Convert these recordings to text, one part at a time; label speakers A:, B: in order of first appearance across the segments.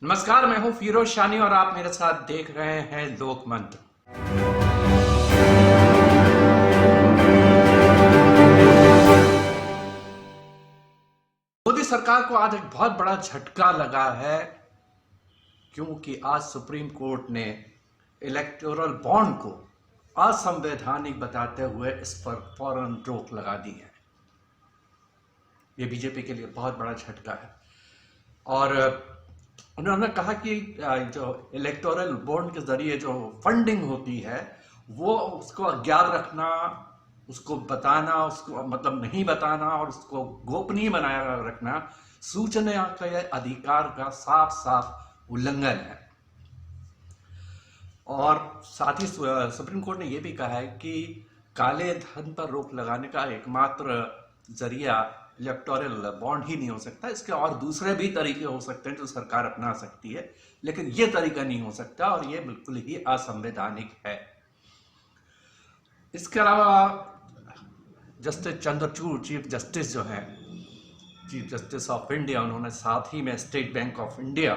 A: नमस्कार, मैं हूं फिरोज शानी और आप मेरे साथ देख रहे हैं लोक मंत्र। मोदी सरकार को आज एक बहुत बड़ा झटका लगा है, क्योंकि आज सुप्रीम कोर्ट ने इलेक्टोरल बॉन्ड को असंवैधानिक बताते हुए इस पर फौरन रोक लगा दी है। यह बीजेपी के लिए बहुत बड़ा झटका है और उन्होंने कहा कि जो इलेक्टोरल बॉन्ड के जरिए जो फंडिंग होती है वो उसको अज्ञात रखना, उसको बताना, उसको मतलब नहीं बताना और उसको गोपनीय बनाया रखना सूचना के अधिकार का साफ साफ उल्लंघन है। और साथ ही सुप्रीम कोर्ट ने यह भी कहा है कि काले धन पर रोक लगाने का एकमात्र जरिया इलेक्टोरल बॉन्ड ही नहीं हो सकता, इसके और दूसरे भी तरीके हो सकते हैं जो सरकार अपना सकती है, लेकिन यह तरीका नहीं हो सकता और यह बिल्कुल ही असंवैधानिक है। इसके अलावा जस्टिस चंद्रचूड़ चीफ जस्टिस जो है, चीफ जस्टिस ऑफ इंडिया, उन्होंने साथ ही में स्टेट बैंक ऑफ इंडिया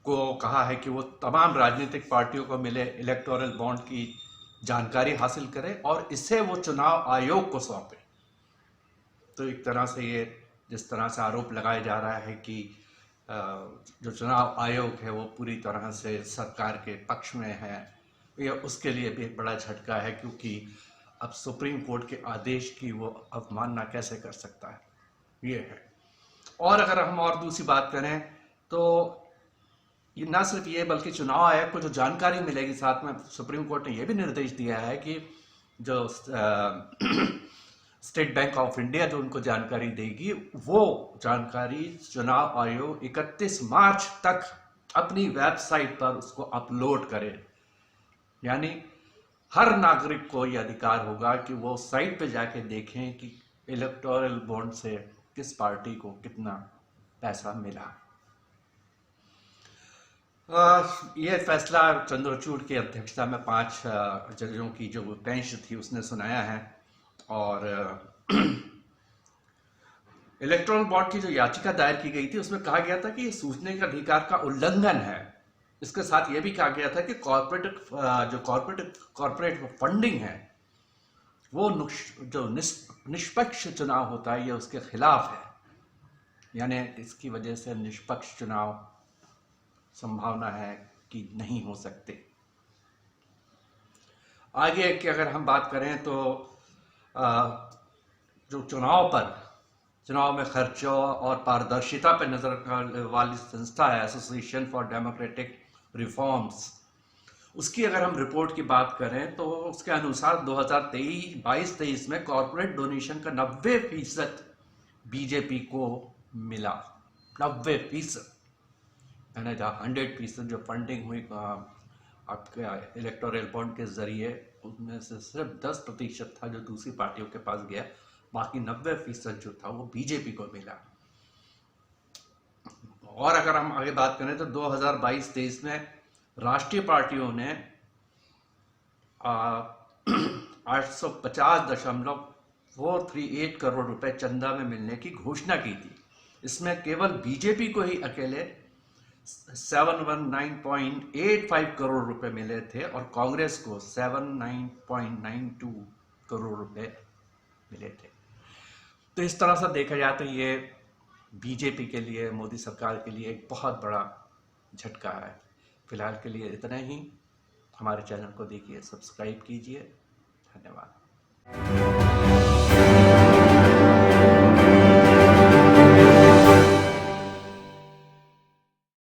A: को कहा है कि वो तमाम राजनीतिक पार्टियों को मिले इलेक्टोरल बॉन्ड की जानकारी हासिल करें और इसे वो चुनाव आयोग को सौंपे। तो एक तरह से ये जिस तरह से आरोप लगाया जा रहा है कि जो चुनाव आयोग है वो पूरी तरह से सरकार के पक्ष में है, यह उसके लिए भी एक बड़ा झटका है, क्योंकि अब सुप्रीम कोर्ट के आदेश की वो अवमानना कैसे कर सकता है, ये है। और अगर हम और दूसरी बात करें तो ये ना सिर्फ ये बल्कि चुनाव आयोग को जो जानकारी मिलेगी, साथ में सुप्रीम कोर्ट ने यह भी निर्देश दिया है कि जो स्टेट बैंक ऑफ इंडिया जो उनको जानकारी देगी वो जानकारी चुनाव आयोग 31 मार्च तक अपनी वेबसाइट पर उसको अपलोड करे। यानी हर नागरिक को यह अधिकार होगा कि वो साइट पे जाके देखें कि इलेक्टोरल बॉन्ड से किस पार्टी को कितना पैसा मिला। यह फैसला चंद्रचूड़ की अध्यक्षता में 5 जजों की जो बेंच थी उसने सुनाया है। और इलेक्टोरल बॉन्ड की जो याचिका दायर की गई थी उसमें कहा गया था कि ये सूचने के अधिकार का उल्लंघन है। इसके साथ यह भी कहा गया था कि कॉर्पोरेट फंडिंग है वो जो निष्पक्ष चुनाव होता है ये उसके खिलाफ है, यानी इसकी वजह से निष्पक्ष चुनाव संभावना है कि नहीं हो सकते। आगे की अगर हम बात करें तो जो चुनाव में खर्चों और पारदर्शिता पर नजर रखने वाली संस्था है एसोसिएशन फॉर डेमोक्रेटिक रिफॉर्म्स, उसकी अगर हम रिपोर्ट की बात करें तो उसके अनुसार 2022-23 में कॉर्पोरेट डोनेशन का 90% बीजेपी को मिला। 90%, यानी 100% जो फंडिंग हुई आपके इलेक्टोरल बॉन्ड के जरिए उसमें से सिर्फ 10% था जो दूसरी पार्टियों के पास गया, बाकी 90% जो था वो बीजेपी को मिला। और अगर हम आगे बात करें तो 2022-23 में राष्ट्रीय पार्टियों ने 850.438 करोड़ रुपए चंदा में मिलने की घोषणा की थी। इसमें केवल बीजेपी को ही अकेले 719.85 करोड़ रुपए मिले थे और कांग्रेस को 79.92 करोड़ रुपए मिले थे। तो इस तरह से देखा जाए तो ये बीजेपी के लिए, मोदी सरकार के लिए एक बहुत बड़ा झटका है। फिलहाल के लिए इतना ही। हमारे चैनल को देखिए, सब्सक्राइब कीजिए। धन्यवाद।